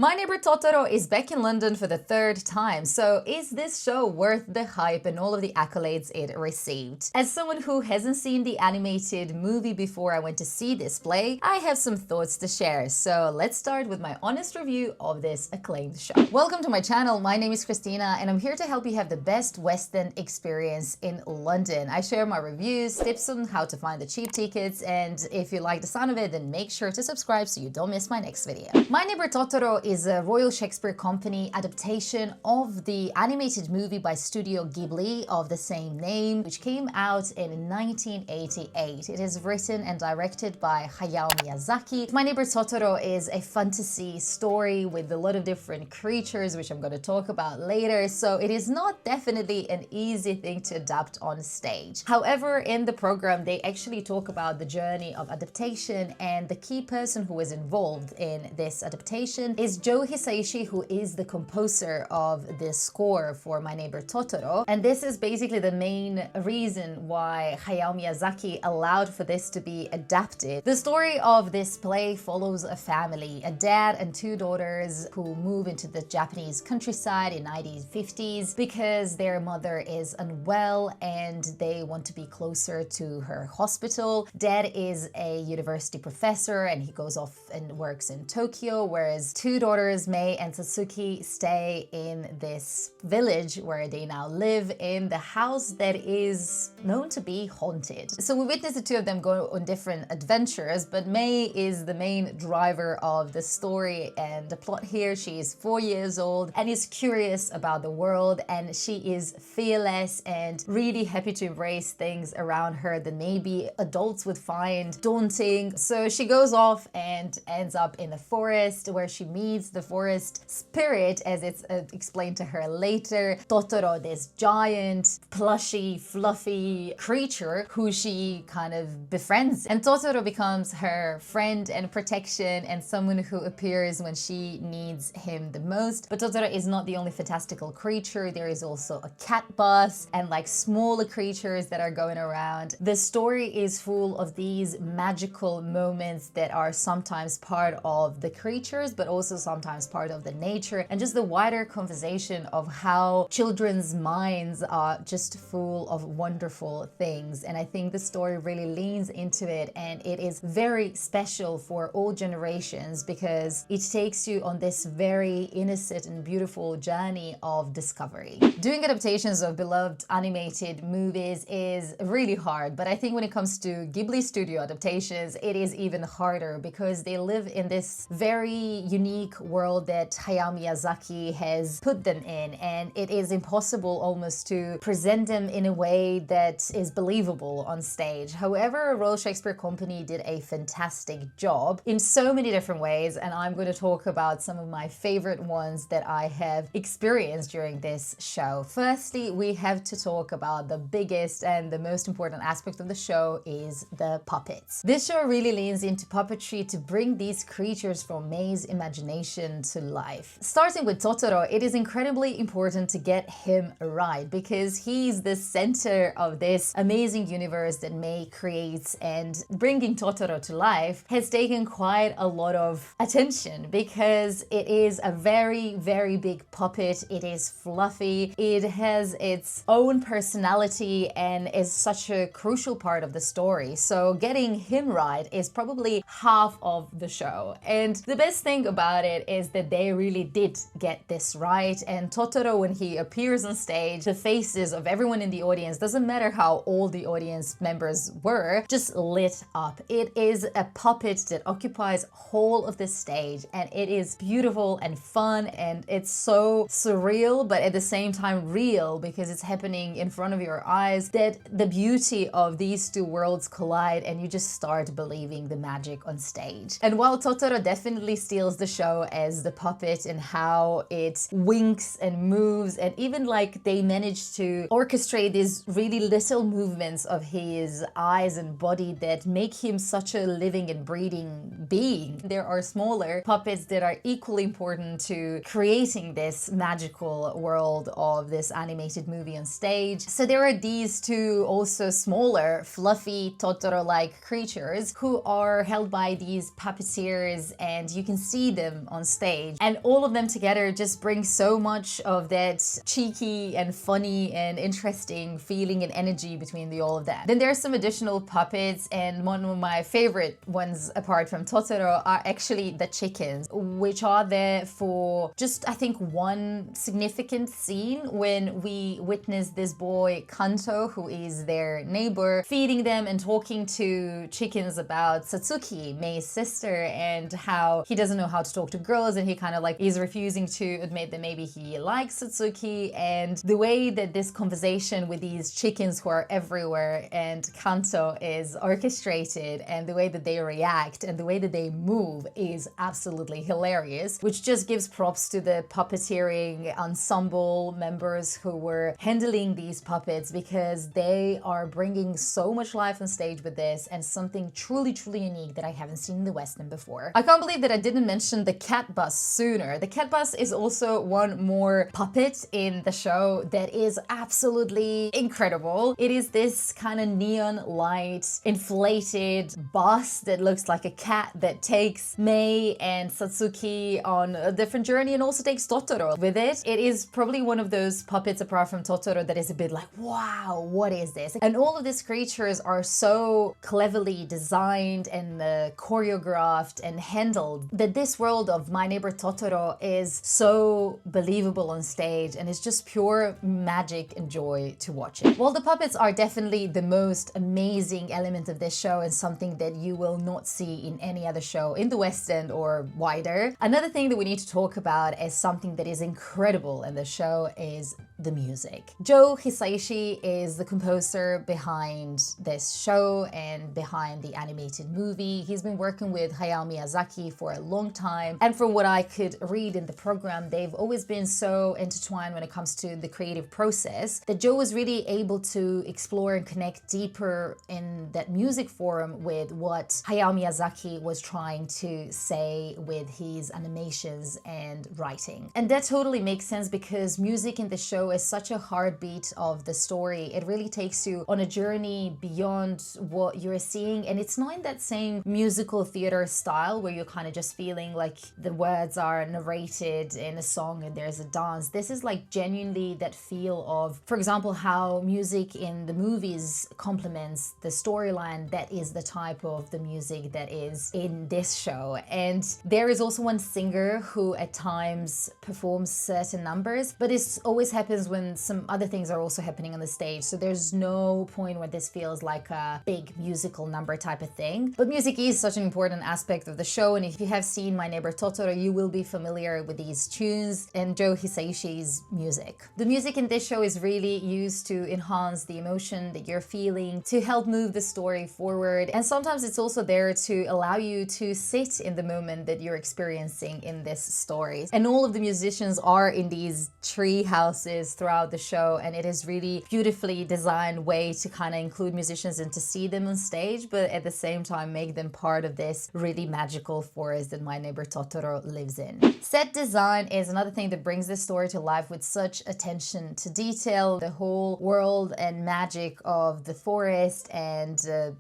My Neighbour Totoro is back in London for the third time, so is this show worth the hype and all of the accolades it received? As someone who hasn't seen the animated movie before I went to see this play, I have some thoughts to share, so let's start with my honest review of this acclaimed show. Welcome to my channel, my name is Christina and I'm here to help you have the best West End experience in London. I share my reviews, tips on how to find the cheap tickets, and if you like the sound of it, then make sure to subscribe so you don't miss my next video. My Neighbour Totoro is a Royal Shakespeare Company adaptation of the animated movie by Studio Ghibli of the same name, which came out in 1988. It is written and directed by Hayao Miyazaki. My Neighbour Totoro is a fantasy story with a lot of different creatures, which I'm going to talk about later, so it is not definitely an easy thing to adapt on stage. However, in the program, they actually talk about the journey of adaptation, and the key person who is involved in this adaptation is Joe Hisaishi, who is the composer of this score for My Neighbour Totoro. And this is basically the main reason why Hayao Miyazaki allowed for this to be adapted. The story of this play follows a family, a dad and two daughters who move into the Japanese countryside in 1950s because their mother is unwell and they want to be closer to her hospital. Dad is a university professor and he goes off and works in Tokyo, whereas two daughters, Mei and Satsuki, stay in this village where they now live in the house that is known to be haunted. So we witness the two of them go on different adventures, but Mei is the main driver of the story and the plot here. She is 4 years old and is curious about the world, and she is fearless and really happy to embrace things around her that maybe adults would find daunting. So she goes off and ends up in the forest where she meets the forest spirit, as it's explained to her later, Totoro, this giant, plushy, fluffy creature who she kind of befriends. And Totoro becomes her friend and protection and someone who appears when she needs him the most. But Totoro is not the only fantastical creature. There is also a cat bus and like smaller creatures that are going around. The story is full of these magical moments that are sometimes part of the creatures, but also sometimes part of the nature, and just the wider conversation of how children's minds are just full of wonderful things. And I think the story really leans into it, and it is very special for all generations because it takes you on this very innocent and beautiful journey of discovery. Doing adaptations of beloved animated movies is really hard, but I think when it comes to Ghibli studio adaptations, it is even harder because they live in this very unique world that Hayao Miyazaki has put them in, and it is impossible almost to present them in a way that is believable on stage. However, Royal Shakespeare Company did a fantastic job in so many different ways, and I'm going to talk about some of my favorite ones that I have experienced during this show. Firstly, we have to talk about the biggest and the most important aspect of the show is the puppets. This show really leans into puppetry to bring these creatures from Mei's imagination to life. Starting with Totoro, it is incredibly important to get him right because he's the center of this amazing universe that Mei creates, and bringing Totoro to life has taken quite a lot of attention because it is a very, very big puppet. It is fluffy, it has its own personality and is such a crucial part of the story. So getting him right is probably half of the show. And the best thing about it is that they really did get this right, and Totoro, when he appears on stage, the faces of everyone in the audience, doesn't matter how old the audience members were, just lit up. It is a puppet that occupies whole of the stage, and it is beautiful and fun, and it's so surreal but at the same time real because it's happening in front of your eyes, that the beauty of these two worlds collide and you just start believing the magic on stage. And while Totoro definitely steals the show as the puppet and how it winks and moves, and even like they manage to orchestrate these really little movements of his eyes and body that make him such a living and breathing being. There are smaller puppets that are equally important to creating this magical world of this animated movie on stage. So there are these two also smaller, fluffy Totoro-like creatures who are held by these puppeteers, and you can see them on stage. And all of them together just bring so much of that cheeky and funny and interesting feeling and energy between the all of that. Then there are some additional puppets, and one of my favorite ones apart from Totoro are actually the chickens, which are there for just, I think, one significant scene when we witness this boy Kanto, who is their neighbor, feeding them and talking to chickens about Satsuki, Mei's sister, and how he doesn't know how to talk to girls, and he kind of like is refusing to admit that maybe he likes Satsuki. And the way that this conversation with these chickens who are everywhere and Kanto is orchestrated, and the way that they react and the way that they move is absolutely hilarious, which just gives props to the puppeteering ensemble members who were handling these puppets, because they are bringing so much life on stage with this, and something truly, truly unique that I haven't seen in the West End before. I can't believe that I didn't mention the cat bus sooner. The cat bus is also one more puppet in the show that is absolutely incredible. It is this kind of neon light inflated bus that looks like a cat that takes Mei and Satsuki on a different journey, and also takes Totoro with it. It is probably one of those puppets apart from Totoro that is a bit like, wow, what is this? And all of these creatures are so cleverly designed and choreographed and handled that this world of My Neighbor Totoro is so believable on stage, and it's just pure magic and joy to watch it. While the puppets are definitely the most amazing element of this show and something that you will not see in any other show in the West End or wider, another thing that we need to talk about as something that is incredible in the show is the music. Joe Hisaishi is the composer behind this show and behind the animated movie. He's been working with Hayao Miyazaki for a long time, and from what I could read in the program, they've always been so intertwined when it comes to the creative process that Joe was really able to explore and connect deeper in that music forum with what Hayao Miyazaki was trying to say with his animations and writing. And that totally makes sense, because music in the show is such a heartbeat of the story. It really takes you on a journey beyond what you're seeing, and it's not in that same musical theater style where you're kind of just feeling like the words are narrated in a song and there's a dance. This is like genuinely that feel of, for example, how music in the movies complements the storyline. That is the type of the music that is in this show. And there is also one singer who at times performs certain numbers, but this always happens when some other things are also happening on the stage. So there's no point where this feels like a big musical number type of thing. But music is such an important aspect of the show, and if you have seen My Neighbor Totoro, you will be familiar with these tunes and Joe Hisaishi's music. The music in this show is really used to enhance the emotion that you're feeling, to help move the story forward, and sometimes it's also there to allow you to sit in the moment that you're experiencing in this story. And all of the musicians are in these tree houses throughout the show, and it is really beautifully designed way to kind of include musicians and to see them on stage, but at the same time make them part of this really magical forest that My Neighbor Totoro lives in. Set design is another thing that brings this story to life with such attention to detail. The whole world and magic of the forest and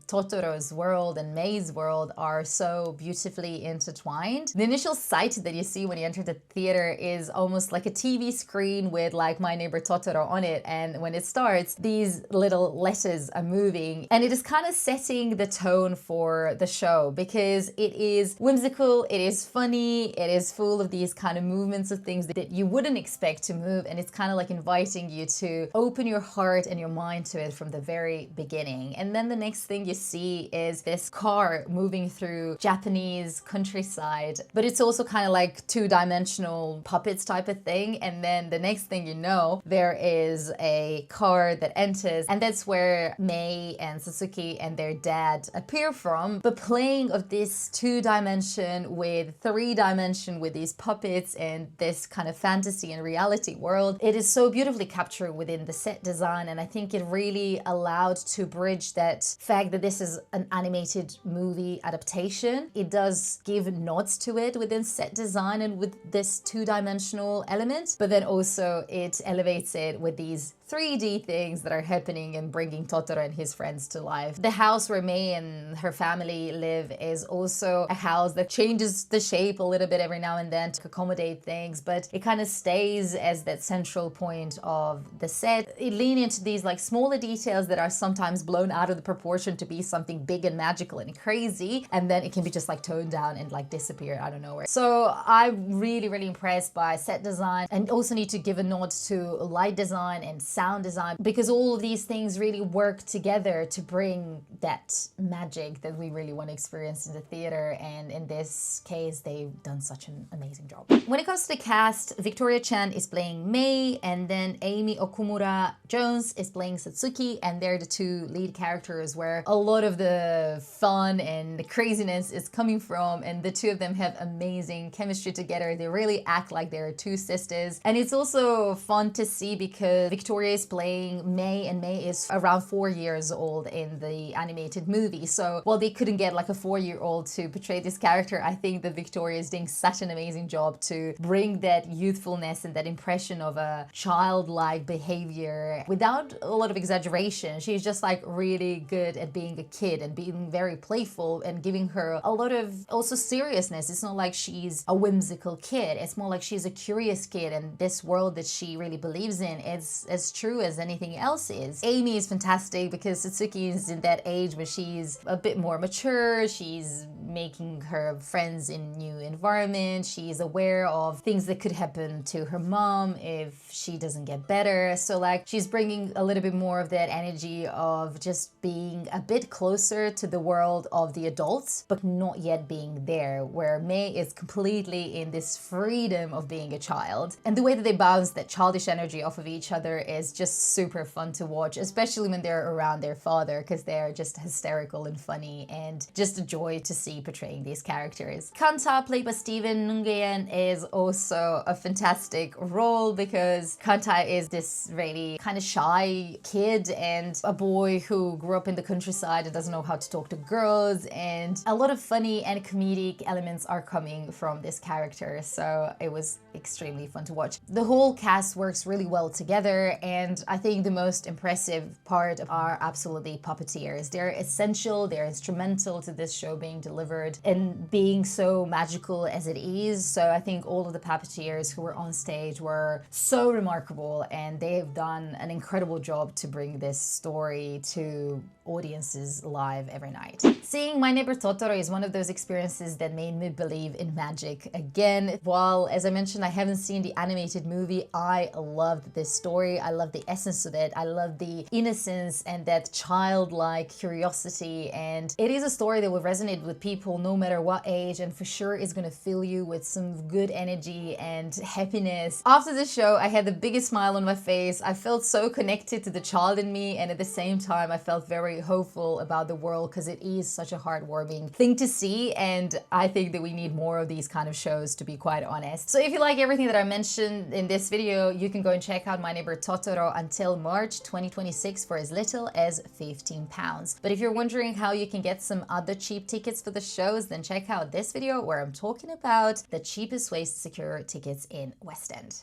Totoro's world and Mei's world are so beautifully intertwined. The initial sight that you see when you enter the theater is almost like a TV screen with like My Neighbor Totoro on it, and when it starts, these little letters are moving, and it is kind of setting the tone for the show, because it is whimsical, it is funny, it is full of these kind of movements of things that you wouldn't expect to move, and it's kind of like inviting you to open your heart and your mind to it from the very beginning. And then the next thing you see is this car moving through Japanese countryside, but it's also kind of like two-dimensional puppets type of thing. And then the next thing you know, there is a car that enters, and that's where Mei and Satsuki and their dad appear from. But playing of this two-dimension with three-dimension with these puppets and this kind of fantasy and reality world, it is so beautifully captured within the set design, and I think it really allowed to bridge that fact that this is an animated movie adaptation. It does give nods to it within set design and with this two-dimensional element, but then also it elevates it with these 3D things that are happening and bringing Totoro and his friends to life. The house where Mei and her family live is also a house that changes the shape a little bit every now and then to accommodate things, but it kind of stays as that central point of the set. It leans into these like smaller details that are sometimes blown out of the proportion to be something big and magical and crazy, and then it can be just like toned down and like disappear out of nowhere. So I'm really impressed by set design, and also need to give a nod to light design and sound design, because all of these things really work together to bring that magic that we really want to experience in the theater, and in this case they've done such an amazing job. When it comes to the cast, Victoria Chan is playing Mei, and then Amy Okumura Jones is playing Satsuki, and they're the two lead characters where a lot of the fun and the craziness is coming from, and the two of them have amazing chemistry together. They really act like they're two sisters, and it's also fun to see because Victoria is playing Mei, and Mei is around 4 years old in the animated movie. So while they couldn't get like a 4-year-old to portray this character, I think that Victoria is doing such an amazing job to bring that youthfulness and that impression of a childlike behavior without a lot of exaggeration. She's just like really good at being a kid and being very playful, and giving her a lot of also seriousness. It's not like she's a whimsical kid. It's more like she's a curious kid, and this world that she really believes in is as true as anything else is. Amy is fantastic because Satsuki is in that age where she's a bit more mature. She's making her friends in new environment. She's aware of things that could happen to her mom if she doesn't get better. So like she's bringing a little bit more of that energy of just being a bit closer to the world of the adults, but not yet being there, where Mei is completely in this freedom of being a child. And the way that they bounce that childish energy off of each other is just super fun to watch, especially when they're around their father, because they're just hysterical and funny, and just a joy to see portraying these characters. Kanta, played by Steven Nungayan, is also a fantastic role because Kanta is this really kind of shy kid and a boy who grew up in the countryside and doesn't know how to talk to girls, and a lot of funny and comedic elements are coming from this character, so it was extremely fun to watch. The whole cast works really well together, and I think the most impressive part are absolutely puppeteers. They're essential, they're instrumental to this show being delivered and being so magical as it is. So I think all of the puppeteers who were on stage were so remarkable, and they have done an incredible job to bring this story to audiences live every night. Seeing My Neighbor Totoro is one of those experiences that made me believe in magic again. While, as I mentioned, I haven't seen the animated movie, I loved this story. I love the essence of it. I love the innocence and that childlike curiosity, and it is a story that will resonate with people no matter what age, and for sure is going to fill you with some good energy and happiness. After the show, I had the biggest smile on my face. I felt so connected to the child in me, and at the same time I felt very hopeful about the world, because it is such a heartwarming thing to see, and I think that we need more of these kind of shows, to be quite honest. So if you like everything that I mentioned in this video, you can go and check out My Neighbor Totoro until March 2026 for as little as £15. But if you're wondering how you can get some other cheap tickets for the shows, then check out this video where I'm talking about the cheapest ways to secure tickets in West End.